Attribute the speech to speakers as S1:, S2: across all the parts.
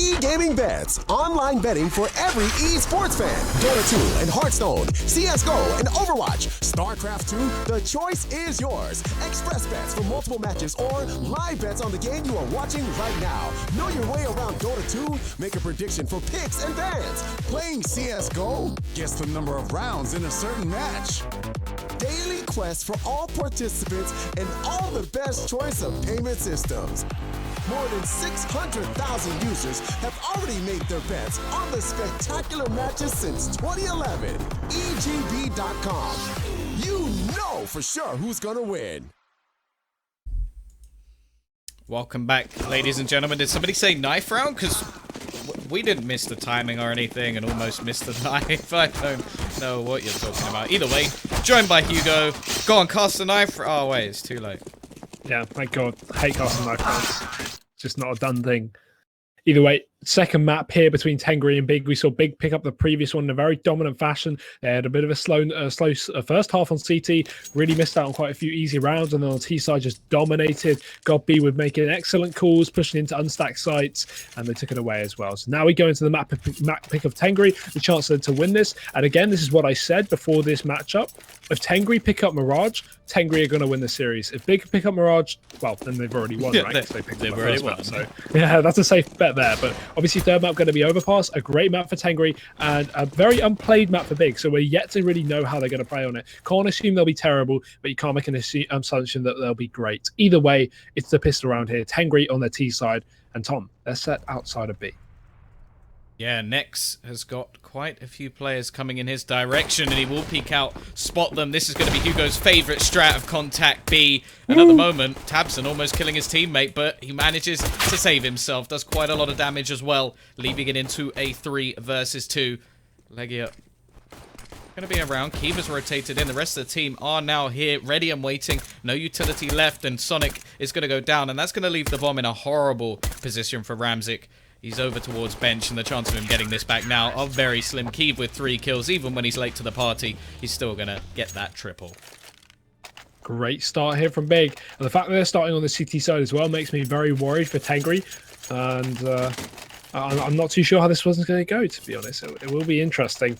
S1: E-gaming bets, online betting for every esports fan. Dota 2 and Hearthstone, CSGO and Overwatch, StarCraft 2, the choice is yours. Express bets for multiple matches or live bets on the game you are watching right now. Know your way around Dota 2? Make a prediction for picks and bans. Playing CSGO? Guess the number of rounds in a certain match. Daily quest for all participants and all the best choice of payment systems. More than 600,000 users have already made their bets on the spectacular matches since 2011. EGB.com. You know for sure who's gonna win.
S2: Welcome back, ladies and gentlemen. Did somebody say knife round? Because we didn't miss the timing or anything and almost missed the knife. I don't know what you're talking about. Either way, joined by Hugo. Go on, cast the knife. Oh, wait, it's too late.
S3: Yeah, thank God. I hate casting knife rounds. Just not a done thing. Either way, second map here between Tengri and Big. We saw Big pick up the previous one in a very dominant fashion. They had a bit of a slow first half on CT, really missed out on quite a few easy rounds, and then on T side just dominated. God B with making excellent calls, pushing into unstacked sites, and they took it away as well. So now we go into the map pick of Tengri, the chance to win this. And again, this is what I said before this matchup. If Tengri pick up Mirage, Tengri are going to win the series. If Big pick up Mirage, well, then they've already won, right? Because they've already won. So yeah, that's a safe bet there. But obviously, third map going to be Overpass, a great map for Tengri, and a very unplayed map for Big. So we're yet to really know how they're going to play on it. Can't assume they'll be terrible, but you can't make an assumption that they'll be great. Either way, it's the pistol round here. Tengri on their T side, and Tom, they're set outside of B.
S2: Yeah, Nex has got quite a few players coming in his direction, and he will peek out, spot them. This is going to be Hugo's favourite strat of contact B. And at the moment, Tabson almost killing his teammate, but he manages to save himself. Does quite a lot of damage as well, leaving it into a 3 versus 2. Legia going to be around. Kiva's rotated in. The rest of the team are now here, ready and waiting. No utility left, and Sonic is going to go down, and that's going to leave the bomb in a horrible position for Ramzik. He's over towards bench, and the chance of him getting this back now are very slim. Keeve with 3 kills. Even when he's late to the party, he's still going to get that triple.
S3: Great start here from Big. And the fact that they're starting on the CT side as well makes me very worried for Tengri. And I'm not too sure how this one's going to go, to be honest. It will be interesting.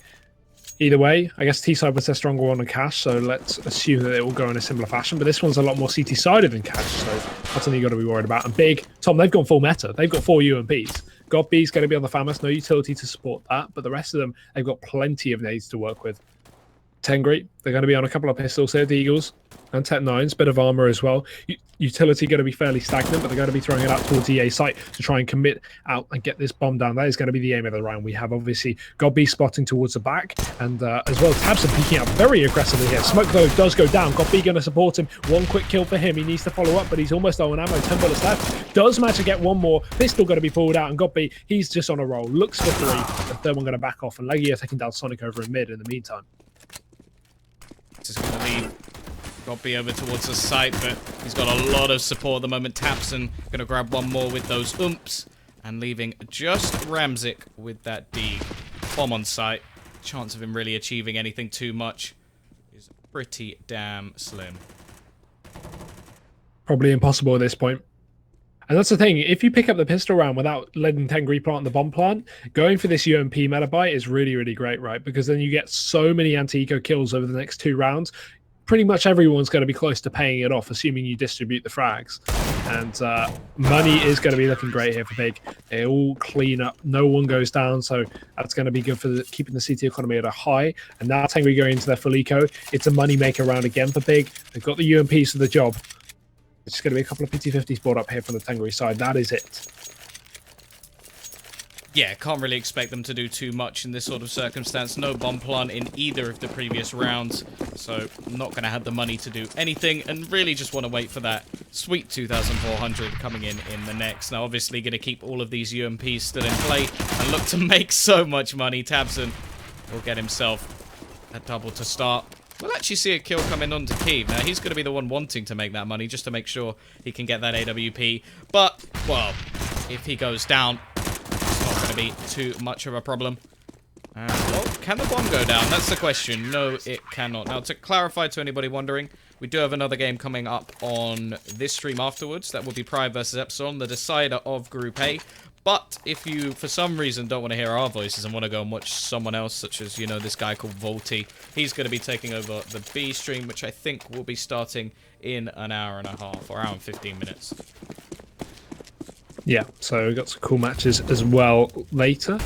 S3: Either way, I guess T-side was their stronger one on Cash, so let's assume that it will go in a similar fashion. But this one's a lot more CT-sided than Cash, so that's something you've got to be worried about. And Big, Tom, they've gone full meta. They've got 4 UMPs. God B's going to be on the FAMAS, no utility to support that, but the rest of them, they've got plenty of nades to work with. Tengri, they're going to be on a couple of pistols here, the Eagles, and Tech 9s, bit of armor as well. Utility going to be fairly stagnant, but they're going to be throwing it out towards EA site to try and commit out and get this bomb down. That is going to be the aim of the round. We have obviously God B spotting towards the back, and as well Tabson peeking out very aggressively here. Smoke though does go down. God B going to support him. 1 quick kill for him. He needs to follow up, but he's almost low on ammo. 10 bullets left. Does manage to get 1 more. Pistol going to be pulled out, and God B, he's just on a roll. Looks for 3. The third one going to back off, and Legia taking down Sonic over in mid in the meantime.
S2: This is going to leave Goppy over towards the site, but he's got a lot of support at the moment. Tapson going to grab 1 more with those oomps, and leaving just Ramzik with that D. Bomb on site. Chance of him really achieving anything too much is pretty damn slim.
S3: Probably impossible at this point. And that's the thing, if you pick up the pistol round without letting Tengri plant the bomb plant, going for this UMP metabyte is really, really great, right? Because then you get so many anti-eco kills over the next 2 rounds. Pretty much everyone's going to be close to paying it off, assuming you distribute the frags. And money is going to be looking great here for Big. They all clean up. No one goes down, so that's going to be good for keeping the CT economy at a high. And now Tengri going into their full eco. It's a money maker round again for Big. They've got the UMPs for the job. It's going to be a couple of PT50s brought up here from the Tengri side. That is it.
S2: Yeah, can't really expect them to do too much in this sort of circumstance. No bomb plant in either of the previous rounds, so not going to have the money to do anything, and really just want to wait for that sweet 2,400 coming in the next. Now, obviously, going to keep all of these UMPs still in play and look to make so much money. Tabson will get himself a double to start. We'll actually see a kill coming on to Keeve. Now, he's going to be the one wanting to make that money, just to make sure he can get that AWP. But, well, if he goes down, it's not going to be too much of a problem. Well, can the bomb go down? That's the question. No, it cannot. Now, to clarify to anybody wondering, we do have another game coming up on this stream afterwards. That will be Pride versus Epsilon, the decider of Group A. But if you, for some reason, don't want to hear our voices and want to go and watch someone else, such as, you know, this guy called Volty, he's going to be taking over the B stream, which I think will be starting in an hour and a half, or hour and 15 minutes.
S3: Yeah, so we've got some cool matches as well later.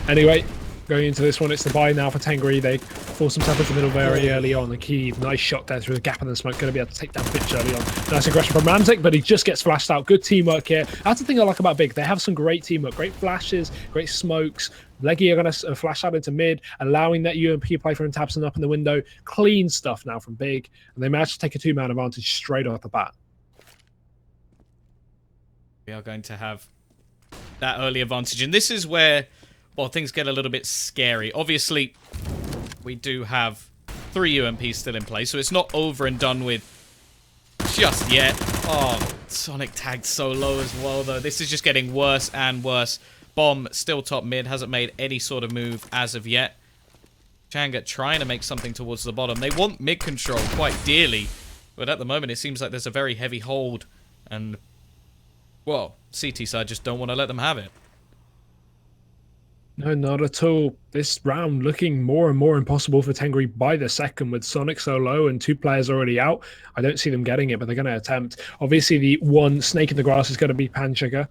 S3: Anyway, going into this one, it's the buy now for Tengri. They force themselves into the middle very early on. The Kiev, nice shot there through the gap in the smoke. Going to be able to take down Fitch early on. Nice aggression from Ramzik, but he just gets flashed out. Good teamwork here. That's the thing I like about Big. They have some great teamwork, great flashes, great smokes. Leggy are going to flash out into mid, allowing that UMP play from Tabson up in the window. Clean stuff now from Big. And they managed to take a two-man advantage straight off the bat.
S2: We are going to have that early advantage. And this is where, well, things get a little bit scary. Obviously, we do have 3 UMPs still in play, so it's not over and done with just yet. Oh, Sonic tagged so low as well, though. This is just getting worse and worse. Bomb still top mid, hasn't made any sort of move as of yet. Changa trying to make something towards the bottom. They want mid control quite dearly, but at the moment it seems like there's a very heavy hold, and, well, CT side just don't want to let them have it.
S3: No, not at all. This round looking more and more impossible for Tengri by the second with Sonic so low and 2 players already out. I don't see them getting it, but they're going to attempt. Obviously, the one snake in the grass is going to be Panchaga.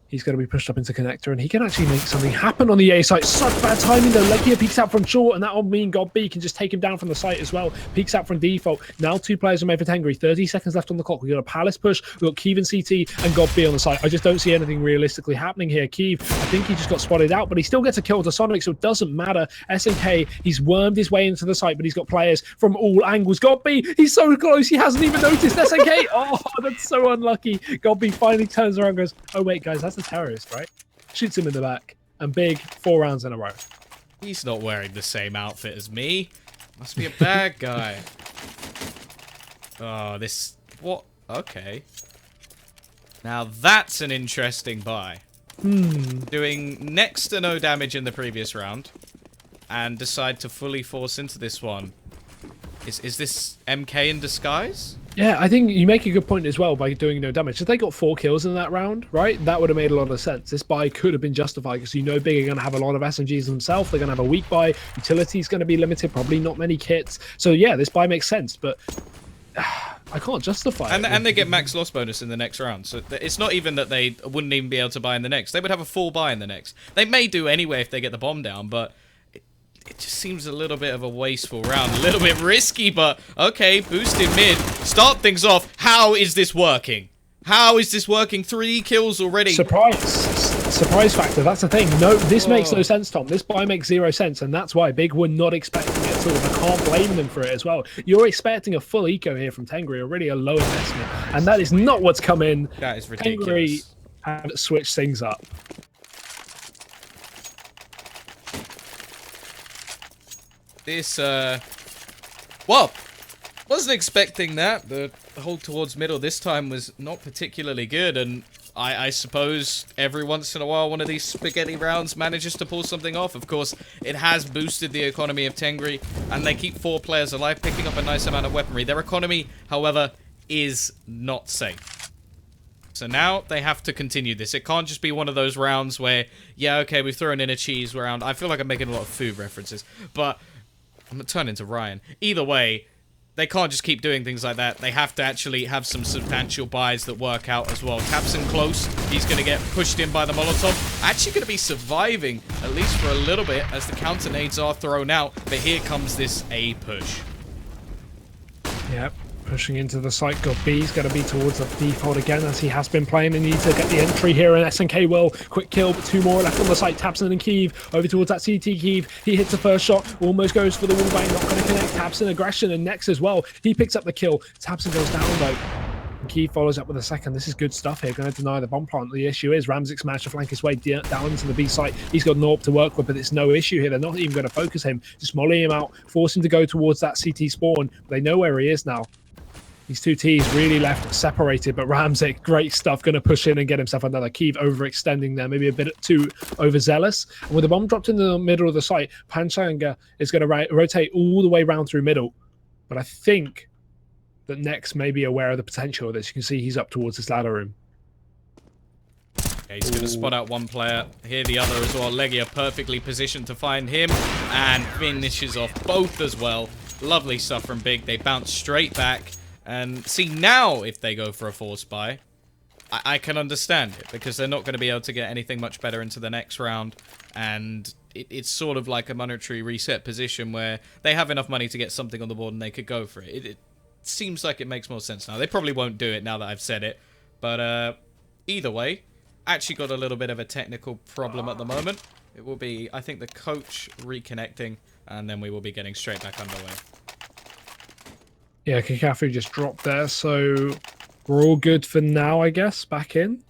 S3: He's going to be pushed up into connector, and he can actually make something happen on the A site. Such bad timing, though. Legia peeks out from short, and that'll mean God B can just take him down from the site as well. Peeks out from default. Now 2 players are made for Tengri. 30 seconds left on the clock. We've got a Palace push. We've got Kiev and CT and God B on the site. I just don't see anything realistically happening here. Kiev, I think he just got spotted out, but he still gets a kill to Sonic, so it doesn't matter. SNK, he's wormed his way into the site, but he's got players from all angles. God B, he's so close, he hasn't even noticed SNK. Oh, that's so unlucky. God B finally turns around and goes, oh, wait, guys, that's a terrorist, right? Shoots him in the back, and Big 4 rounds in a row.
S2: He's not wearing the same outfit as me. Must be a bad guy. Oh, this... What? Okay. Now that's an interesting buy. Doing next to no damage in the previous round, and decide to fully force into this one. Is this MK in disguise?
S3: Yeah, I think you make a good point as well by doing no damage. If they got 4 kills in that round, right, that would have made a lot of sense. This buy could have been justified because you know Big are going to have a lot of SMGs themselves. They're going to have a weak buy. Utility's going to be limited, probably not many kits. So yeah, this buy makes sense, but I can't justify it.
S2: And they get max loss bonus in the next round. So it's not even that they wouldn't even be able to buy in the next. They would have a full buy in the next. They may do anyway if they get the bomb down, but... It just seems a little bit of a wasteful round. A little bit risky, but okay, boosted mid. Start things off. How is this working? How is this working? 3 kills already.
S3: Surprise factor, that's the thing. No, this makes no sense, Tom. This buy makes 0 sense, and that's why Big were not expecting it at all. I can't blame them for it as well. You're expecting a full eco here from Tengri, already a low investment, and that is not what's come in.
S2: That is ridiculous.
S3: Tengri have switched things up.
S2: This, well, wasn't expecting that. The hold towards middle this time was not particularly good, and I suppose every once in a while one of these spaghetti rounds manages to pull something off. Of course, it has boosted the economy of Tengri, and they keep 4 players alive, picking up a nice amount of weaponry. Their economy, however, is not safe. So now they have to continue this. It can't just be one of those rounds where, yeah, okay, we've thrown in a cheese round. I feel like I'm making a lot of food references, but... I'm gonna turn into Ryan. Either way, they can't just keep doing things like that. They have to actually have some substantial buys that work out as well. Tabson close. He's gonna get pushed in by the Molotov. Actually gonna be surviving, at least for a little bit, as the counter nades are thrown out. But here comes this A push.
S3: Yep. Pushing into the site, God B's going to be towards the default again as he has been playing. They need to get the entry here, and SNK will. Quick kill, but 2 more left on the site. Tabson and Kiev over towards that CT. Kiev, he hits the first shot, almost goes for the wallbang, not going to connect. Tabson aggression, and next as well. He picks up the kill. Tabson goes down though. And Kiev follows up with a second. This is good stuff here. Going to deny the bomb plant. The issue is Ramzik's managed to flank his way down into the B site. He's got Norp to work with, but it's no issue here. They're not even going to focus him. Just molly him out, force him to go towards that CT spawn. They know where he is now. These 2 Ts really left separated, but Ramzik, great stuff, going to push in and get himself another. Kiev overextending there, maybe a bit too overzealous. And with the bomb dropped in the middle of the site, Panchanga is going to rotate all the way round through middle. But I think that Nex may be aware of the potential of this. You can see he's up towards this ladder room.
S2: Okay, he's going to spot out one player. Here the other as well. Legia perfectly positioned to find him. And finishes off both as well. Lovely stuff from Big. They bounce straight back. And see, now if they go for a force buy, I can understand it. Because they're not going to be able to get anything much better into the next round. And it's sort of like a monetary reset position where they have enough money to get something on the board and they could go for it. It seems like it makes more sense now. They probably won't do it now that I've said it. But either way, actually got a little bit of a technical problem at the moment. It will be, I think, the coach reconnecting, and then we will be getting straight back underway.
S3: Yeah, Kikafu just dropped there, so we're all good for now, I guess. Back in.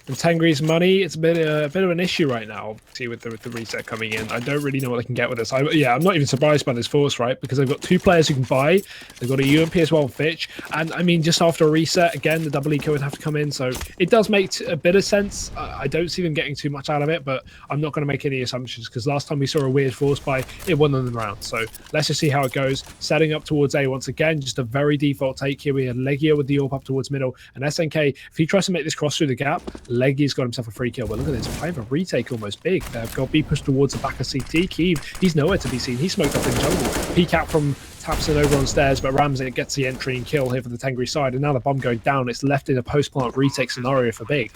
S3: And Tengri's money, it's a bit of an issue right now. See, with the reset coming in, I don't really know what they can get with this. I'm not even surprised by this force, right? Because they've got 2 players who can buy. They've got a UMP as well, Fitch. And I mean, just after a reset, again, the double eco would have to come in. So it does make a bit of sense. I don't see them getting too much out of it, but I'm not going to make any assumptions because last time we saw a weird force buy, it won them the round. So let's just see how it goes. Setting up towards A once again, just a very default take here. We had Legia with the AWP up towards middle, and SNK, if he tries to make this cross through the gap, Legia's got himself a free kill. But look at this, playing for retake almost Big. They've got B pushed towards the back of CT. Keeve, he's nowhere to be seen. He's smoked up in jungle. Peek out from Tapson over on stairs, but Ramsey gets the entry and kill here for the Tengri side. And now the bomb going down. It's left in a post-plant retake scenario for Big.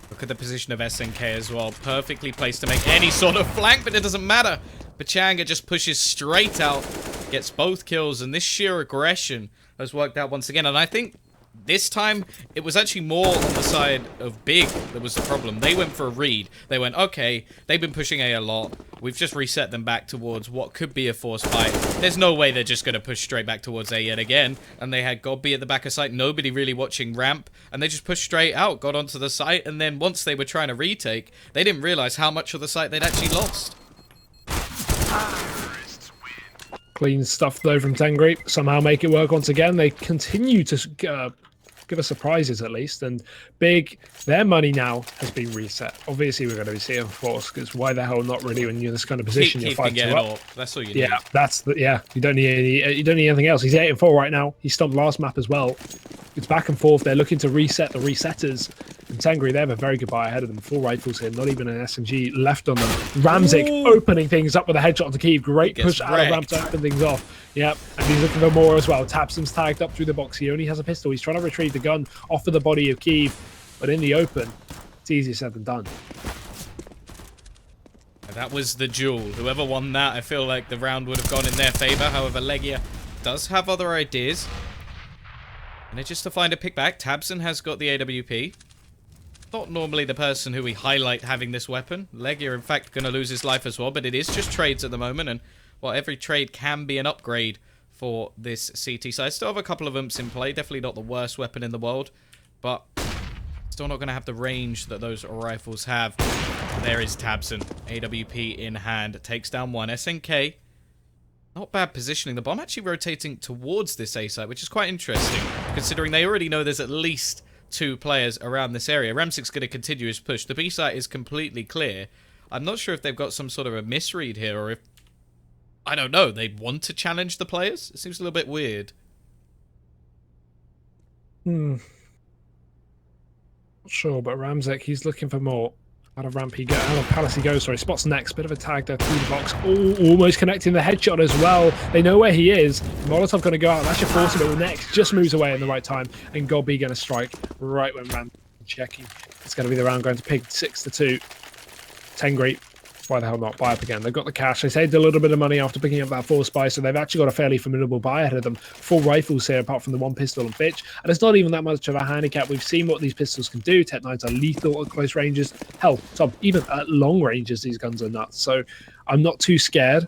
S2: Look at the position of SNK as well. Perfectly placed to make any sort of flank, but it doesn't matter. Pachanga just pushes straight out, gets both kills, and this sheer aggression has worked out once again. And I think this time, it was actually more on the side of Big that was the problem. They went for a read. They went, okay, they've been pushing A lot. We've just reset them back towards what could be a force fight. There's no way they're just going to push straight back towards A yet again. And they had Godby at the back of site, nobody really watching ramp. And they just pushed straight out, got onto the site. And then once they were trying to retake, they didn't realize how much of the site they'd actually lost.
S3: Clean stuff, though, from Tengri. Somehow make it work once again. They continue to give us surprises, at least. And Big, their money now has been reset. Obviously, we're going to be seeing force, because why the hell not really when you're in this kind of position?
S2: Keep getting up. That's all you need.
S3: Yeah, you don't need anything else. He's 8-4 right now. He stomped last map as well. It's back and forth. They're looking to reset the resetters. And Tengri, they have a very good buy ahead of them. 4 rifles here, not even an SMG left on them. Ramzik opening things up with a headshot to Keeve. Great push out of ramp to open things off. Yep, and he's looking for more as well. Tapson's tagged up through the box. He only has a pistol. He's trying to retrieve the gun off of the body of Keeve. But in the open, it's easier said than done.
S2: That was the duel. Whoever won that, I feel like the round would have gone in their favor. However, Legia does have other ideas. And it's just to find a pick back. Tabson has got the AWP. Not normally the person who we highlight having this weapon. Legia, in fact, going to lose his life as well. But it is just trades at the moment. And, well, every trade can be an upgrade for this CT side. Still have a couple of imps in play. Definitely not the worst weapon in the world. But still not going to have the range that those rifles have. There is Tabson. AWP in hand. Takes down one. SNK. Not bad positioning. The bomb actually rotating towards this A site, which is quite interesting, considering they already know there's at least 2 players around this area. Ramsik's going to continue his push. The B site is completely clear. I'm not sure if they've got some sort of a misread here, or if, I don't know, they want to challenge the players. It seems a little bit weird.
S3: Not sure, but Ramzik, he's looking for more. Out of ramp he goes, out of palace he goes, sorry. Spots next, bit of a tag there through the box. Almost connecting the headshot as well. They know where he is. Molotov going to go out. That should force him, but next just moves away in the right time. And Godby going to strike right when Ram checking. It's going to be the round going to Pig 6-2. Tengri, why the hell not buy up again? They've got the cash. They saved a little bit of money after picking up that 4 spy, so they've actually got a fairly formidable buy ahead of them. 4 rifles here, apart from the 1 pistol and Fitch. And it's not even that much of a handicap. We've seen what these pistols can do. Tech 9s are lethal at close ranges. Hell, even at long ranges, these guns are nuts. So I'm not too scared,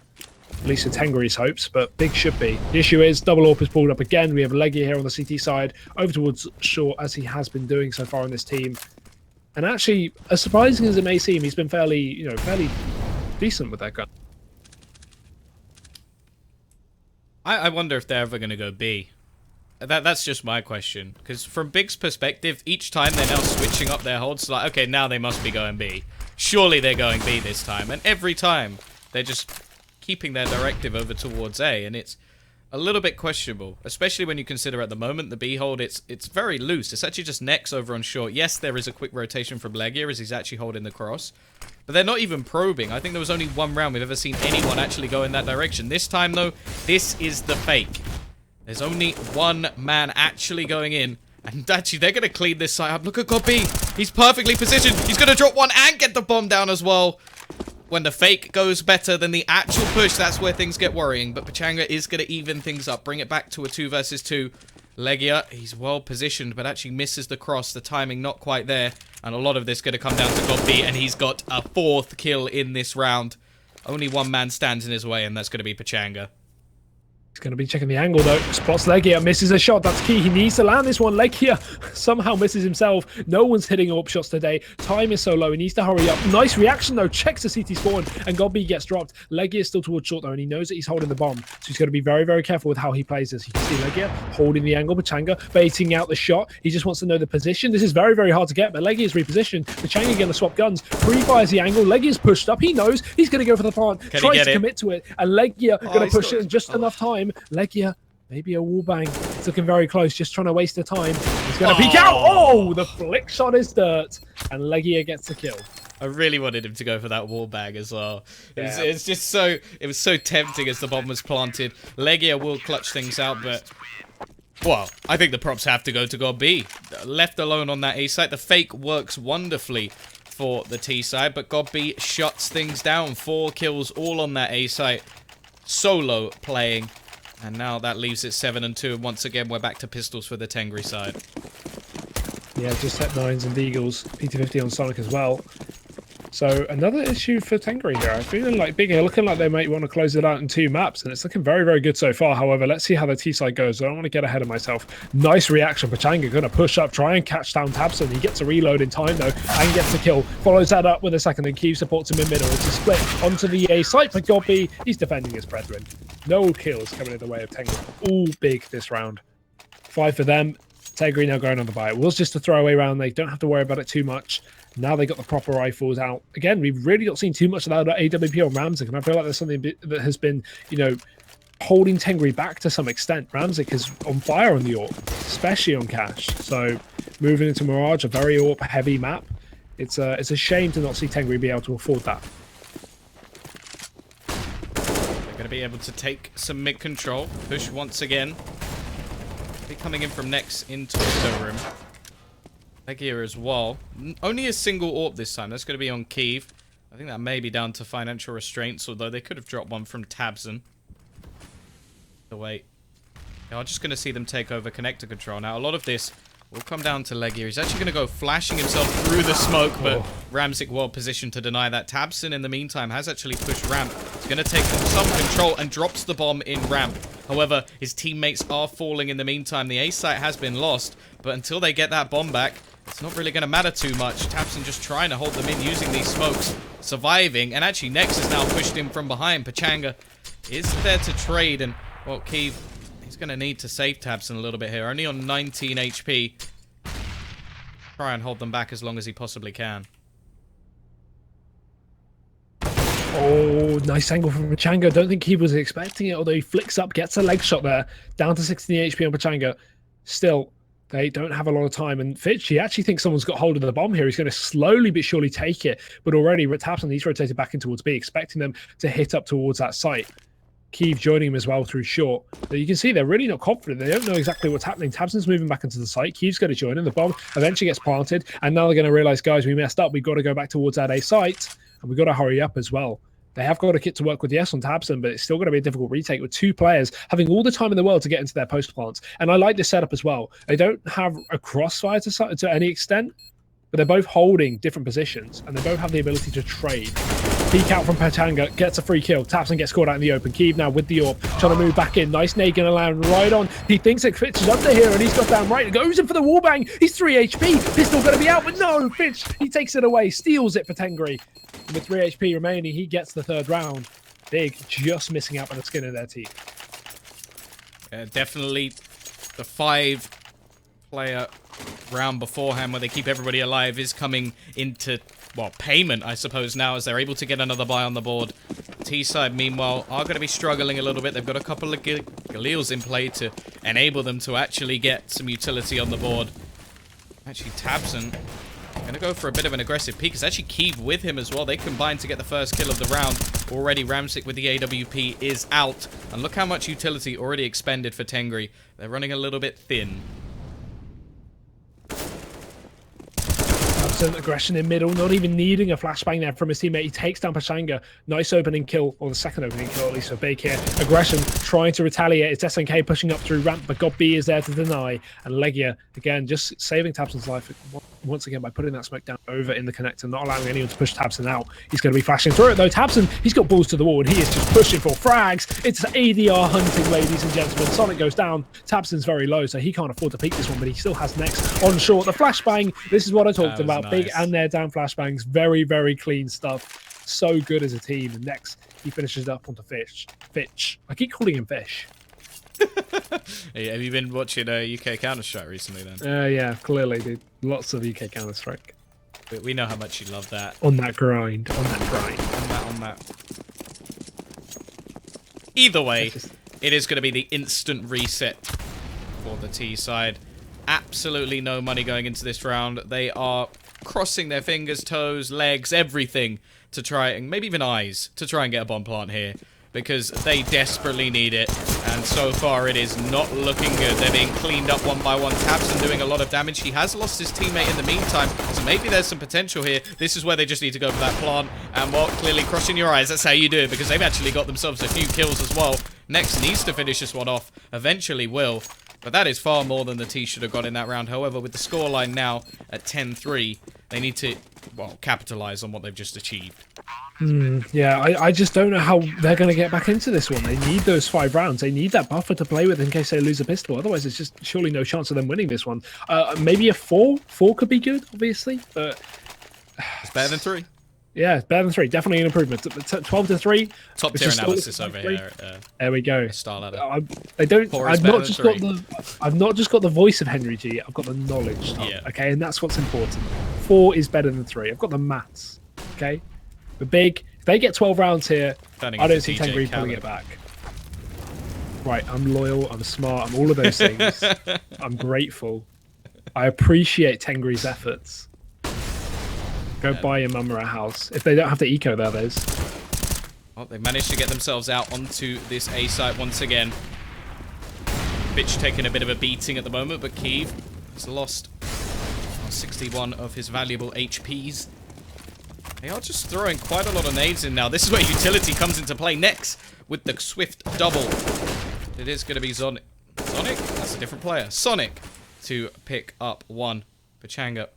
S3: at least in Tengri's hopes, but Big should be. The issue is double AWP is pulled up again. We have Legia here on the CT side, over towards Shaw, as he has been doing so far on this team. And actually, as surprising as it may seem, he's been fairly decent with that gun.
S2: I wonder if they're ever going to go B. That's just my question. Because from Big's perspective, each time they're now switching up their holds. Like, okay, now they must be going B. Surely they're going B this time. And every time, they're just keeping their directive over towards A. And it's a little bit questionable, especially when you consider at the moment the B hold, it's very loose. It's actually just Nex over on short. Yes, there is a quick rotation from Legia as he's actually holding the cross, but they're not even probing. I think there was only one round we've ever seen anyone actually go in that direction. This time, though, this is the fake. There's only one man actually going in, and actually they're going to clean this side up. Look at God B. He's perfectly positioned. He's going to drop one and get the bomb down as well. When the fake goes better than the actual push, that's where things get worrying. But Pachanga is going to even things up, bring it back to a 2 versus 2. Legia, he's well positioned, but actually misses the cross. The timing not quite there. And a lot of this going to come down to God B, and he's got a 4th kill in this round. Only one man stands in his way, and that's going to be Pachanga.
S3: He's going to be checking the angle, though. Spots Legia, misses a shot. That's key. He needs to land this one. Legia somehow misses himself. No one's hitting up shots today. Time is so low. He needs to hurry up. Nice reaction, though. Checks the CT spawn, and Godby gets dropped. Legia is still towards short, though, and he knows that he's holding the bomb. So he's got to be very, very careful with how he plays this. You can see Legia holding the angle. Pachanga baiting out the shot. He just wants to know the position. This is very, very hard to get, but Legia is repositioned. Pachanga going to swap guns. Pre-fires the angle. Legia's pushed up. He knows he's going to go for the plant. Tries to commit to it, and Legia going to push it in just enough time. Legia, maybe a wallbang. It's looking very close, just trying to waste the time. He's going to peek out. Oh, the flick shot is dirt, and Legia gets the kill.
S2: I really wanted him to go for that wallbang as well. It's just so, it was so tempting as the bomb was planted. Legia will clutch things out, but, well, I think the props have to go to God B. Left alone on that A site, the fake works wonderfully for the T side, but God B shuts things down. 4 kills all on that A site. Solo playing. And now that leaves it 7 and 2. And once again, we're back to pistols for the Tengri side.
S3: Yeah, just set 9s and Deagles. PT50 on Sonic as well. So another issue for Tengri here. I'm feeling like Big are looking like they might want to close it out in 2 maps, and it's looking very, very good so far. However, let's see how the T side goes. I don't want to get ahead of myself. Nice reaction. Pachanga going to push up, try and catch down Tabson. He gets a reload in time though, and gets the kill. Follows that up with a second, and Q supports him in middle. It's a split onto the A site for Godby. He's defending his brethren. No kills coming in the way of Tengri. All big this round. 5 for them. Tengri now going on the buy. It was just a throwaway round. They don't have to worry about it too much. Now they got the proper rifles out. Again, we've really not seen too much of that AWP or Ramzik, and I feel like there's something that has been, you know, holding Tengri back to some extent. Ramzik is on fire on the AWP, especially on Cash. So moving into Mirage, a very AWP-heavy map, it's a shame to not see Tengri be able to afford that.
S2: They're going to be able to take some mid control. Push once again. Be coming in from Nex into the room. Legia as well. Only a single AWP this time. That's going to be on Kiev. I think that may be down to financial restraints, although they could have dropped one from Tabson. So wait. Yeah, I'm just going to see them take over connector control. Now, a lot of this will come down to Legia. He's actually going to go flashing himself through the smoke, but Ramzik well positioned to deny that. Tabson, in the meantime, has actually pushed ramp. He's going to take some control and drops the bomb in ramp. However, his teammates are falling in the meantime. The A site has been lost, but until they get that bomb back, it's not really going to matter too much. Tabson just trying to hold them in using these smokes, surviving, and actually Nex has now pushed him from behind. Pachanga is there to trade, and, well, Kiev, he's going to need to save Tabson a little bit here. Only on 19 HP. Try and hold them back as long as he possibly can.
S3: Oh, nice angle from Pachanga. Don't think he was expecting it, although he flicks up, gets a leg shot there. Down to 16 HP on Pachanga. Still, they don't have a lot of time. And Fitch, he actually thinks someone's got hold of the bomb here. He's going to slowly but surely take it. But already, Tabson, he's rotated back in towards B, expecting them to hit up towards that site. Kiev joining him as well through short. But you can see they're really not confident. They don't know exactly what's happening. Tabson's moving back into the site. Kiev's going to join him. The bomb eventually gets planted. And now they're going to realize, guys, we messed up. We've got to go back towards that A site. And we've got to hurry up as well. They have got a kit to work with, yes, on Tabson, but it's still going to be a difficult retake with 2 players having all the time in the world to get into their post plants. And I like this setup as well. They don't have a crossfire to any extent, but they're both holding different positions, and they both have the ability to trade. Peek out from Pachanga, gets a free kill. Tabson gets scored out in the open. Kiev now with the AWP, trying to move back in. Nice nade going to land right on. He thinks it Fitch is under here, and he's got down right. Goes in for the wallbang. He's 3 HP. Pistol going to be out, but no, Fitch, he takes it away, steals it for Tengri. And with 3 HP remaining, he gets the 3rd round. Big just missing out by the skin of their teeth.
S2: Definitely the 5-player round beforehand where they keep everybody alive is coming into, well, payment, I suppose, now as they're able to get another buy on the board. T side, meanwhile, are going to be struggling a little bit. They've got a couple of Galils in play to enable them to actually get some utility on the board. Actually, Tabson going to go for a bit of an aggressive peek. It's actually Keeve with him as well. They combine to get the first kill of the round. Already Ramsick with the AWP is out. And look how much utility already expended for Tengri. They're running a little bit thin.
S3: Aggression in middle, not even needing a flashbang there from his teammate. He takes down Pashanga. Nice opening kill, or the second opening kill at least for Big here. Aggression trying to retaliate. It's SNK pushing up through ramp, but God B is there to deny. And Legia, again, just saving Tabson's life once again by putting that smoke down over in the connector, not allowing anyone to push Tabson out. He's going to be flashing through it though. Tabson, he's got balls to the wall and he is just pushing for frags. It's ADR hunting, ladies and gentlemen. Sonic goes down. Tabson's very low, so he can't afford to peek this one, but he still has next on short. The flashbang, this is what I talked about.
S2: Nice.
S3: Big and their down flashbangs, very, very clean stuff. So good as a team. And next, he finishes up onto Fitch. I keep calling him Fish.
S2: Hey, have you been watching UK Counter-Strike recently then?
S3: Yeah, clearly, dude. Lots of UK Counter-Strike.
S2: We know how much you love that.
S3: On that grind.
S2: On that. Either way, it is going to be the instant reset for the T side. Absolutely no money going into this round. They are crossing their fingers, toes, legs, everything to try, and maybe even eyes, to try and get a bomb plant here. Because they desperately need it, and so far it is not looking good. They're being cleaned up one by one. Tabson doing a lot of damage. He has lost his teammate in the meantime, so maybe there's some potential here. This is where they just need to go for that plant, and well, clearly crossing your eyes, that's how you do it, because they've actually got themselves a few kills as well. Next needs to finish this one off, eventually will, but that is far more than the T should have got in that round. However, with the scoreline now at 10-3, they need to, well, capitalize on what they've just achieved.
S3: Yeah, I just don't know how they're going to get back into this one. They need those 5 rounds. They need that buffer to play with in case they lose a pistol. Otherwise, it's just surely no chance of them winning this one. Maybe a 4. 4 could be good, obviously, but
S2: it's better than 3.
S3: Yeah, it's better than 3. Definitely an improvement. 12-3.
S2: Top tier analysis over here.
S3: There we go.
S2: Starladder.
S3: I've not just got the voice of Henry G. I've got the knowledge.
S2: Yeah.
S3: Okay, and that's what's important. 4 is better than 3. I've got the maths. Okay. But Big, if they get 12 rounds here, I don't see Tengri pulling it back. Right, I'm loyal, I'm smart, I'm all of those things. I'm grateful. I appreciate Tengri's efforts. Go buy your mama a house. If they don't have to eco there, there's.
S2: Well, they've managed to get themselves out onto this A site once again. Bitch taking a bit of a beating at the moment, but Keeve has lost 61 of his valuable HPs. They are just throwing quite a lot of nades in now. This is where utility comes into play next with the swift double. It is going to be Sonic. That's a different player. Sonic to pick up one. Pachanga,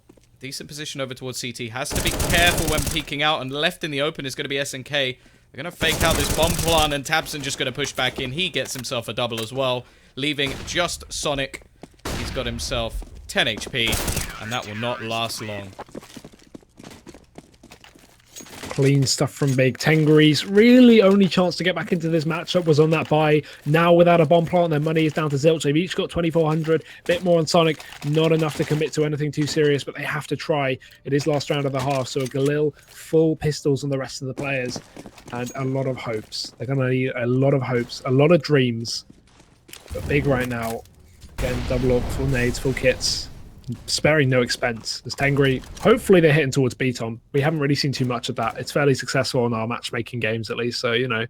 S2: decent position over towards CT. Has to be careful when peeking out, and left in the open is going to be SNK. They're going to fake out this bomb plant, and Tabson just going to push back in. He gets himself a double as well, leaving just Sonic. He's got himself 10 HP, and that will not last long.
S3: Clean stuff from Big. Tengri's really only chance to get back into this matchup was on that buy. Now without a bomb plant, their money is down to zilch. They've each got 2,400. Bit more on Sonic. Not enough to commit to anything too serious, but they have to try. It is last round of the half, so a Galil, full pistols on the rest of the players, and a lot of hopes. They're going to need a lot of hopes, a lot of dreams. But Big right now, again, double up, full nades, full kits. Sparing no expense. As Tengri, hopefully they're hitting towards B-Tom. We haven't really seen too much of that. It's fairly successful in our matchmaking games, at least. So, you know,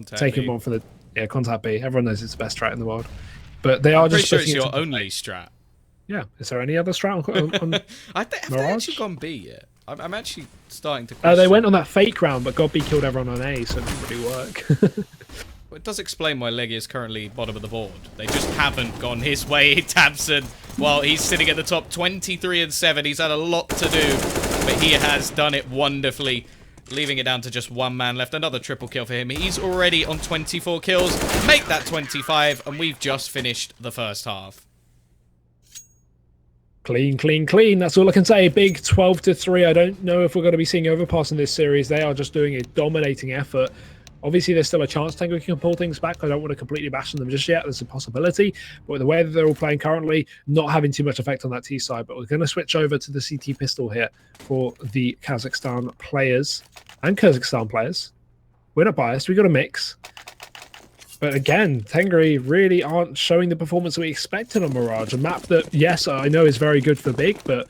S3: taking one for the Contact B. Everyone knows it's the best strat in the world. But they are just.
S2: Pretty sure it's your only strat.
S3: Yeah. Is there any other strat on
S2: have they actually gone B yet? I'm actually starting to.
S3: They went on that fake round, but God B killed everyone on A, so it didn't really work.
S2: Well, it does explain why Legia is currently bottom of the board. They just haven't gone his way. Tabson, while he's sitting at the top, 23-7. He's had a lot to do, but he has done it wonderfully, leaving it down to just one man left. Another triple kill for him. He's already on 24 kills. Make that 25, and we've just finished the first half.
S3: Clean, clean, clean. That's all I can say. Big 12-3. I don't know if we're going to be seeing overpass in this series. They are just doing a dominating effort. Obviously, there's still a chance Tengri can pull things back. I don't want to completely bash on them just yet. There's a possibility. But with the way that they're all playing currently, not having too much effect on that T side. But we're going to switch over to the CT pistol here for the Kazakhstan players and Kyrgyzstan players. We're not biased. We got a mix. But again, Tengri really aren't showing the performance that we expected on Mirage. A map that, yes, I know is very good for Big, but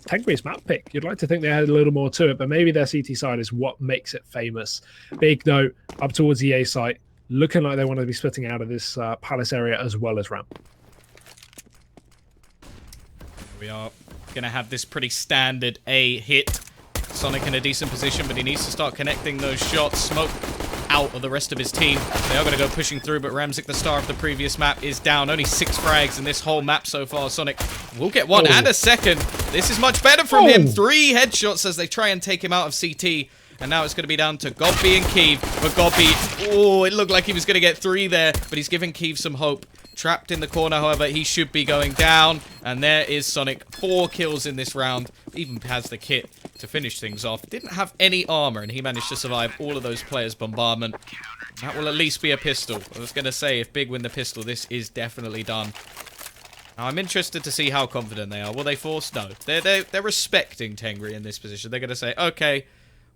S3: Tengri's map pick. You'd like to think they had a little more to it, but maybe their CT side is what makes it famous. Big, though, up towards the A site, looking like they want to be splitting out of this Palace area as well as ramp.
S2: We are going to have this pretty standard A hit. Sonic in a decent position, but he needs to start connecting those shots. Smoke out of the rest of his team. They are going to go pushing through, but Ramzik, the star of the previous map, is down. Only 6 frags in this whole map so far. Sonic will get one and a second. This is much better from him. 3 headshots as they try and take him out of CT. And now it's going to be down to Gobby and Keeve. But Gobby, oh, it looked like he was going to get 3 there, but he's giving Keeve some hope. Trapped in the corner, however, he should be going down. And there is Sonic. 4 kills in this round. Even has the kit to finish things off. Didn't have any armor, and he managed to survive all of those players' bombardment. That will at least be a pistol. I was going to say, if Big win the pistol, this is definitely done. Now, I'm interested to see how confident they are. Will they force? No. They're respecting Tengri in this position. They're going to say, okay,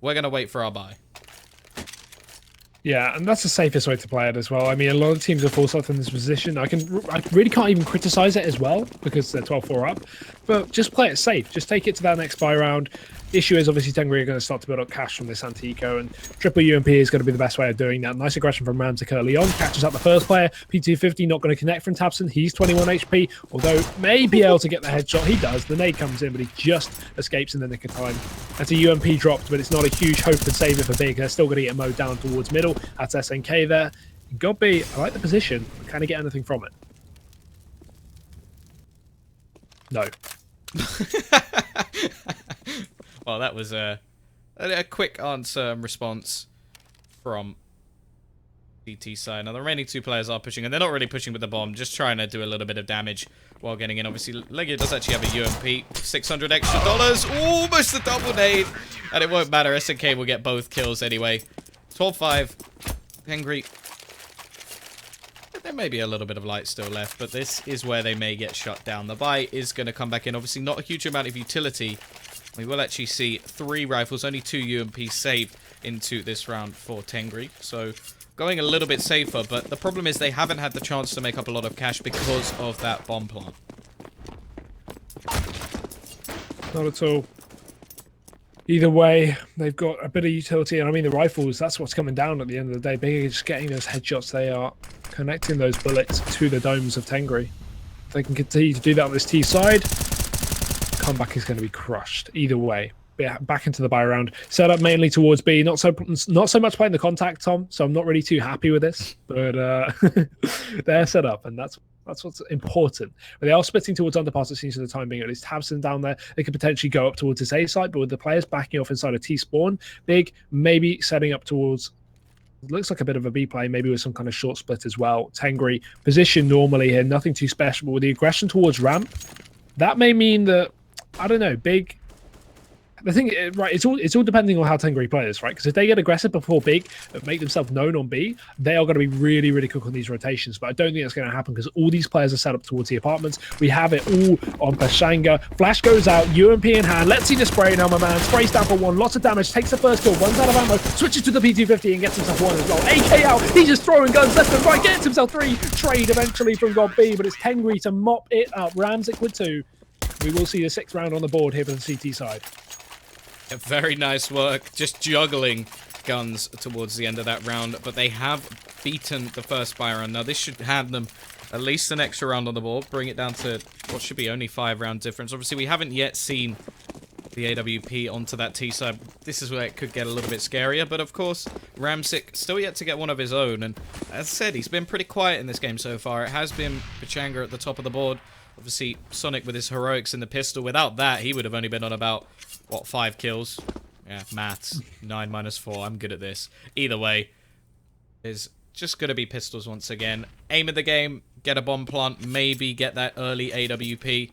S2: we're going to wait for our buy.
S3: Yeah, and that's the safest way to play it as well. I mean, a lot of teams are forced out in this position. I really can't even criticize it as well because they're 12-4 up. But just play it safe. Just take it to that next buy round. The issue is obviously Tengri are going to start to build up cash from this anti-eco, and triple UMP is going to be the best way of doing that. Nice aggression from Ramzik early on. Catches out the first player. P250 not going to connect from Tabson. He's 21 HP, although may be able to get the headshot. He does. The nade comes in, but he just escapes in the nick of time. That's a UMP dropped, but it's not a huge hope and saver for Big. They're still going to get mowed down towards middle. That's SNK there. Gobby, I like the position. Can he get anything from it? No.
S2: Well, that was a quick answer and response from CT side. Now, the remaining 2 players are pushing, and they're not really pushing with the bomb, just trying to do a little bit of damage while getting in. Obviously, Legio does actually have a UMP. $600 extra. Almost a double nade. And it won't matter. SNK will get both kills anyway. 12-5. Tengri. There may be a little bit of light still left, but this is where they may get shut down. The buy is going to come back in. Obviously, not a huge amount of utility. We will actually see 3 rifles, only 2 UMPs saved into this round for Tengri. So, going a little bit safer, but the problem is they haven't had the chance to make up a lot of cash because of that bomb plant.
S3: Not at all. Either way, they've got a bit of utility, and I mean the rifles, that's what's coming down at the end of the day. Big is just getting those headshots. They are connecting those bullets to the domes of Tengri. If they can continue to do that on this T side, comeback is going to be crushed. Either way, back into the buy round. Set up mainly towards B. Not so much playing the contact, Tom, so I'm not really too happy with this. But they're set up, and that's what's important. But they are splitting towards underpass, it seems, for the time being. At least Tabson down there. They could potentially go up towards this A site, but with the players backing off inside a T spawn, Big maybe setting up towards, looks like a bit of a B play, maybe with some kind of short split as well. Tengri, position normally here, nothing too special, but with the aggression towards ramp, that may mean that, I don't know, Big. The thing, right, it's all depending on how Tengri plays, right? Because if they get aggressive before Big, make themselves known on B, they are going to be really, really quick on these rotations. But I don't think that's going to happen because all these players are set up towards the apartments. We have it all on Pashanga. Flash goes out, UMP in hand. Let's see the spray now, my man. Sprays down for 1, lots of damage, takes the first kill, runs out of ammo, switches to the P250 and gets himself 1 as well. AK out, he's just throwing guns left and right, gets himself 3. Trade eventually from God B, but it's Tengri to mop it up. Ramzik with 2. We will see the 6th round on the board here for the CT side.
S2: Yeah, very nice work, just juggling guns towards the end of that round, but they have beaten the first buy round. Now this should hand them at least an extra round on the board, bring it down to what should be only 5 round difference. Obviously we haven't yet seen the AWP onto that T side. This is where it could get a little bit scarier, but of course Ramzik still yet to get one of his own, and as I said, he's been pretty quiet in this game so far. It has been Pachanga at the top of the board. Obviously Sonic with his heroics in the pistol. Without that, he would have only been on about, what, 5 kills? Yeah, maths. 9 minus 4. I'm good at this. Either way, is just going to be pistols once again. Aim of the game, get a bomb plant, maybe get that early AWP.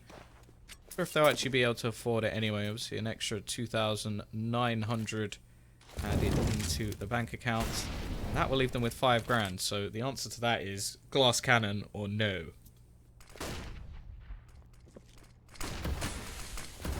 S2: Or if they'll actually be able to afford it anyway. Obviously, an extra 2,900 added into the bank account. And that will leave them with 5 grand. So the answer to that is glass cannon or no.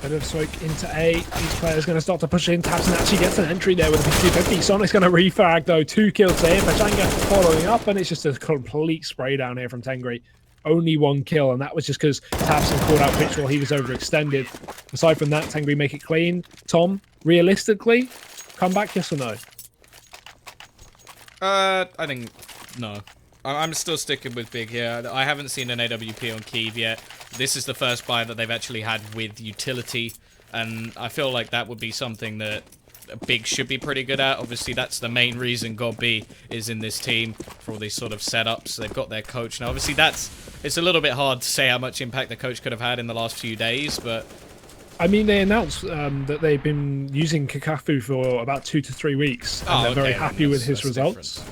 S3: Bit of smoke into A. These players going to start to push in. tabseN actually gets an entry there with a 50-50. Sonic's going to refrag though. 2 kills here. Pachanga following up, and it's just a complete spray down here from Tengri. Only 1 kill, and that was just because tabseN called out pitch while he was overextended. Aside from that, Tengri make it clean. Tom, realistically, comeback, yes or no?
S2: I think no. I'm still sticking with Big here. I haven't seen an AWP on Kyiv yet. This is the first buy that they've actually had with utility, and I feel like that would be something that Big should be pretty good at. Obviously, that's the main reason GodB is in this team, for all these sort of setups. They've got their coach now. Obviously, it's a little bit hard to say how much impact the coach could have had in the last few days, but...
S3: I mean, they announced that they've been using Kakafu for about 2 to 3 weeks, and they're very happy with his results.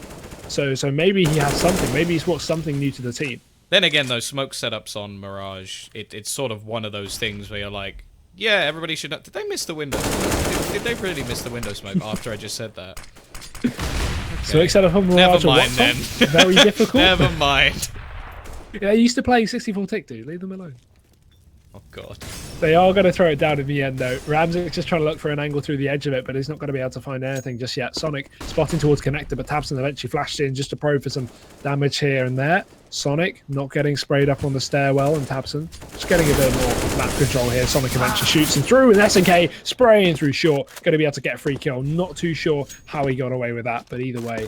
S3: So maybe he has something. Maybe he's brought something new to the team.
S2: Then again, those smoke setups on Mirage, it's sort of one of those things where you're like, yeah, everybody should know. Did they miss the window? Did they really miss the window smoke after I just said that? Okay.
S3: Smoke setup on Mirage.
S2: Never mind then.
S3: Very difficult.
S2: Never mind.
S3: Yeah, I used to play 64 tick, dude. Leave them alone.
S2: Oh, God.
S3: They are going to throw it down in the end, though. Ramsey's just trying to look for an angle through the edge of it, but he's not going to be able to find anything just yet. Sonic spotting towards connector, but tabseN eventually flashed in just to probe for some damage here and there. Sonic not getting sprayed up on the stairwell, and tabseN just getting a bit more map control here. Sonic eventually shoots him through, and SNK spraying through short. Going to be able to get a free kill. Not too sure how he got away with that, but either way,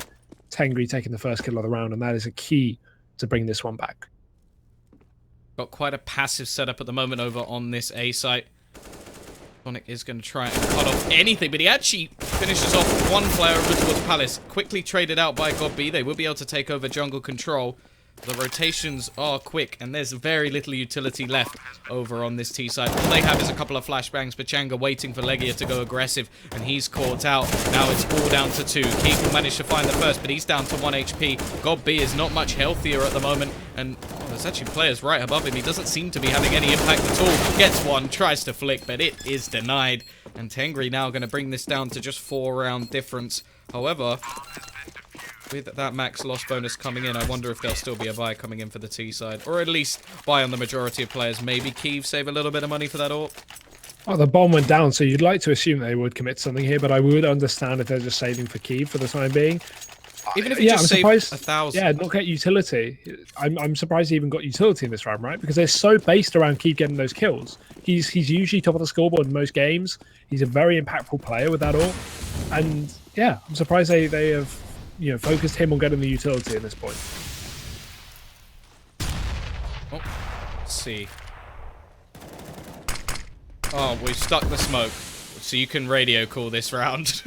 S3: Tengri taking the first kill of the round, and that is a key to bring this one back.
S2: Got quite a passive setup at the moment over on this A site. Sonic is going to try and cut off anything, but he actually finishes off 1 player over towards Palace. Quickly traded out by GodB. They will be able to take over jungle control. The rotations are quick, and there's very little utility left over on this T side. All they have is a couple of flashbangs. Pachanga waiting for Legia to go aggressive, and he's caught out. Now it's all down to 2. Keith will manage to find the first, but he's down to 1 HP. GodB is not much healthier at the moment, and there's actually players right above him. He doesn't seem to be having any impact at all. Gets one, tries to flick, but it is denied. And Tengri now going to bring this down to just 4-round difference. However, with that max loss bonus coming in, I wonder if there'll still be a buy coming in for the T side. Or at least buy on the majority of players. Maybe Kyiv save a little bit of money for that AWP.
S3: Oh, the bomb went down, so you'd like to assume they would commit something here, but I would understand if they're just saving for Kyiv for the time being.
S2: Even if you just save 1,000.
S3: Yeah, not get utility. I'm surprised he even got utility in this round, right? Because they're so based around Kyiv getting those kills. He's usually top of the scoreboard in most games. He's a very impactful player with that all. And yeah, I'm surprised they have focused him on getting the utility at this point.
S2: Oh, let's see. Oh, we've stuck the smoke. So you can radio call this round.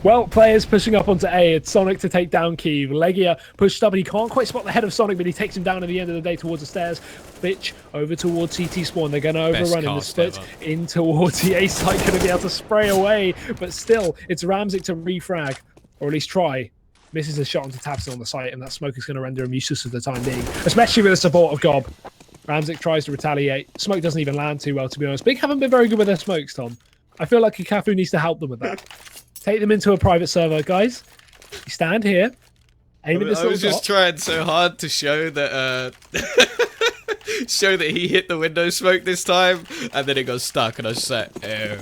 S3: Well, players pushing up onto A. It's Sonic to take down Kyiv. Legia pushed up, and he can't quite spot the head of Sonic, but he takes him down at the end of the day towards the stairs. Bitch over towards CT spawn. They're going to overrun in the split in towards the A site. Going to be able to spray away, but still, it's Ramsey to refrag, or at least try. Misses a shot onto tabseN on the site, and that smoke is going to render him useless for the time being, especially with the support of Gob. Ramsey tries to retaliate. Smoke doesn't even land too well, to be honest. Big haven't been very good with their smokes, Tom. I feel like Kakafu needs to help them with that. Take them into a private server, guys. You stand here. Aim at this little
S2: I was just trying so hard to show that show that he hit the window smoke this time, and then it got stuck, and I was just like, oh.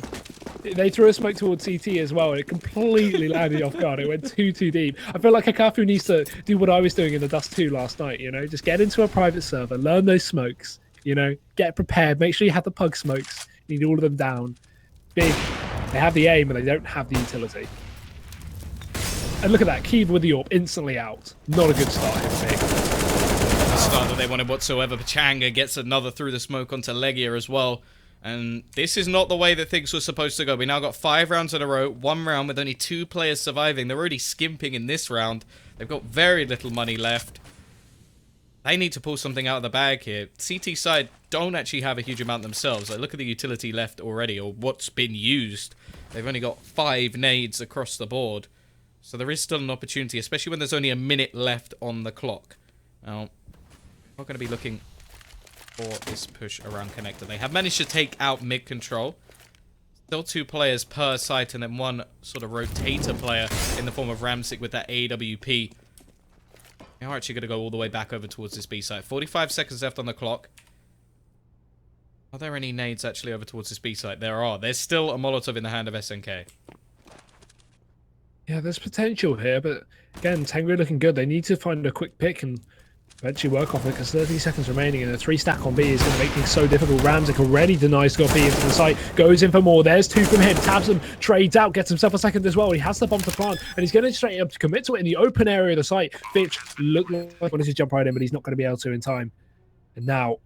S3: They threw a smoke towards CT as well, and it completely landed off guard. It went too deep. I feel like Kakafu needs to do what I was doing in the Dust 2 last night, just get into a private server, learn those smokes, get prepared, make sure you have the pug smokes, you need all of them down. Big, they have the aim, and they don't have the utility. And look at that, Kyiv with the AWP, instantly out. Not a good start here, Big.
S2: The start that they wanted whatsoever. Pachanga gets another through the smoke onto Legia as well. And this is not the way that things were supposed to go. We now got 5 rounds in a row, 1 round with only 2 players surviving. They're already skimping in this round. They've got very little money left. They need to pull something out of the bag here. CT side don't actually have a huge amount themselves. Like, look at the utility left already, or what's been used. They've only got 5 nades across the board. So there is still an opportunity, especially when there's only a minute left on the clock. Now, we're going to be looking for this push around connector. They have managed to take out mid control. Still 2 players per site, and then 1 sort of rotator player in the form of Ramsik with that AWP. They are actually going to go all the way back over towards this B site. 45 seconds left on the clock. Are there any nades actually over towards this B site? There are. There's still a Molotov in the hand of SNK.
S3: Yeah, there's potential here, but again, Tengri looking good. They need to find a quick pick and eventually work off it because 30 seconds remaining and a 3-stack on B is going to make things so difficult. Ramzik already denies got B into the site, goes in for more. There's 2 from him. Tabs him, trades out, gets himself a second as well. He has the bomb to plant and he's going to straight up to commit to it in the open area of the site. Fitch looked like he wanted to jump right in, but he's not going to be able to in time. And now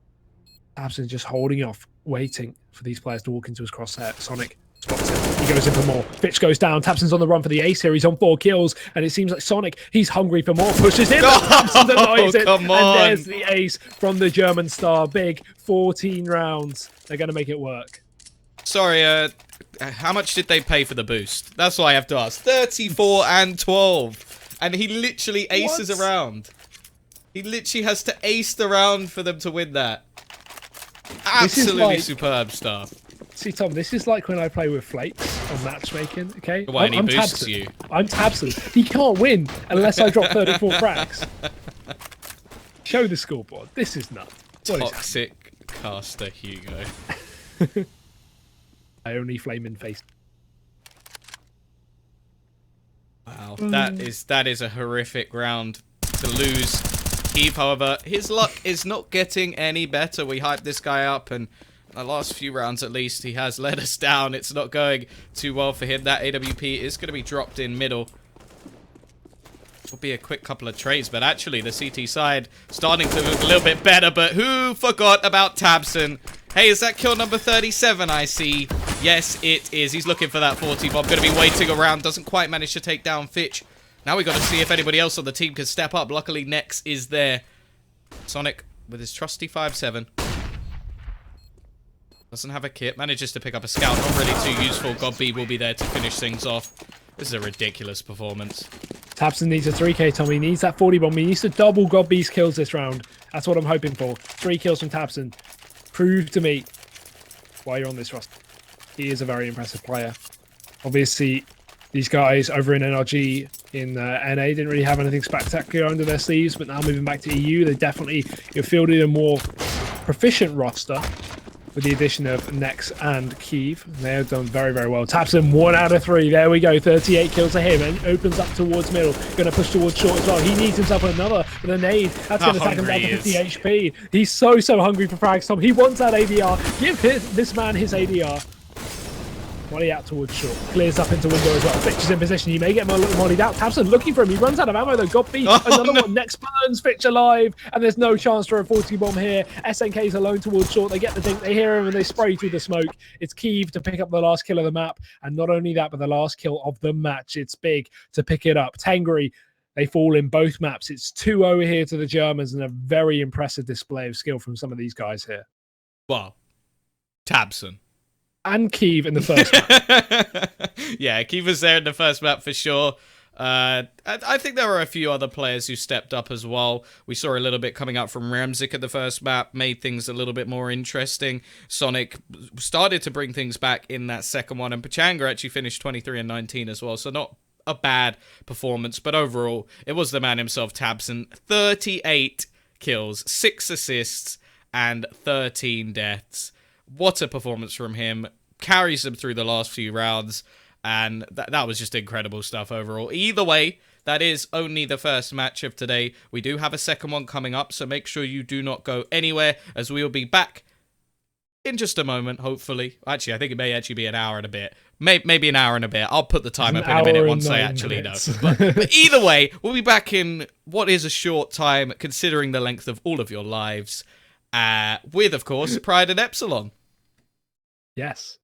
S3: Tabs is just holding off, waiting for these players to walk into his crosshair. Sonic spots him. He goes in for more. Fitch goes down. Tabson's on the run for the ace here. He's on 4 kills. And it seems like Sonic, he's hungry for more. Pushes in. Tabson denies it.
S2: Come on.
S3: And there's the ace from the German star. Big 14 rounds. They're going to make it work.
S2: Sorry, how much did they pay for the boost? That's what I have to ask. 34 and 12. And he literally aces around. He literally has to ace the round for them to win that. Absolutely superb stuff.
S3: See, Tom, this is like when I play with Flakes on matchmaking, okay?
S2: Why, and he boosts
S3: Tabson.
S2: you.
S3: I'm Tabson. He can't win unless I drop 34 frags. Show the scoreboard. This is nuts.
S2: Toxic caster Hugo.
S3: I only flame in face.
S2: Wow, that is a horrific round to lose. Keith, however, his luck is not getting any better. We hyped this guy up, and the last few rounds at least, he has let us down. It's not going too well for him. That AWP is going to be dropped in middle. Will be a quick couple of trades, but actually the CT side starting to look a little bit better. But who forgot about Tabson? Hey, is that kill number 37 I see? Yes, it is. He's looking for that 40 bomb. Going to be waiting around. Doesn't quite manage to take down Fitch. Now we got to see if anybody else on the team can step up. Luckily, Nex is there. Sonic with his trusty 5-7. Doesn't have a kit. Manages to pick up a scout. Not really too useful. God B will be there to finish things off. This is a ridiculous performance.
S3: Tabson needs a 3k, Tommy. He needs that 40 bomb. He needs to double God B's kills this round. That's what I'm hoping for. 3 kills from Tabson. Prove to me why you're on this roster. He is a very impressive player. Obviously, these guys over in NRG in NA didn't really have anything spectacular under their sleeves, but now moving back to EU, they definitely fielded a more proficient roster with the addition of Nex and Kiev. They have done very, very well. Tabson, 1 out of 3. There we go. 38 kills to him and opens up towards middle. Going to push towards short as well. He needs himself another with a nade. That's going to take him down to 50 HP. He's so hungry for frags, Tom. He wants that ADR. Give this man his ADR. Molly out towards short. Clears up into window as well. Fitch is in position. He may get mollied out. Tabson looking for him. He runs out of ammo though. Got beat. Another one. Next burns Fitch alive. And there's no chance for a 40 bomb here. SNK's alone towards short. They get the dink. They hear him and they spray through the smoke. It's Kiev to pick up the last kill of the map. And not only that, but the last kill of the match. It's Big to pick it up. Tengri, they fall in both maps. It's 2-0 here to the Germans and a very impressive display of skill from some of these guys here.
S2: Well, Tabson.
S3: And Kiev in the first map.
S2: Yeah, Kiev was there in the first map for sure. I think there were a few other players who stepped up as well. We saw a little bit coming out from Ramzik at the first map, made things a little bit more interesting. Sonic started to bring things back in that second one, and Pachanga actually finished 23 and 19 as well, so not a bad performance, but overall, it was the man himself, Tabson. 38 kills, 6 assists, and 13 deaths. What a performance from him. Carries them through the last few rounds. And that was just incredible stuff overall. Either way, that is only the first match of today. We do have a second one coming up, so make sure you do not go anywhere, as we will be back in just a moment, hopefully. Actually, I think it may actually be an hour and a bit. Maybe an hour and a bit. I'll put the time up in a minute once I actually know. But either way, we'll be back in what is a short time, considering the length of all of your lives. With, of course, Pride and Epsilon.
S3: Yes.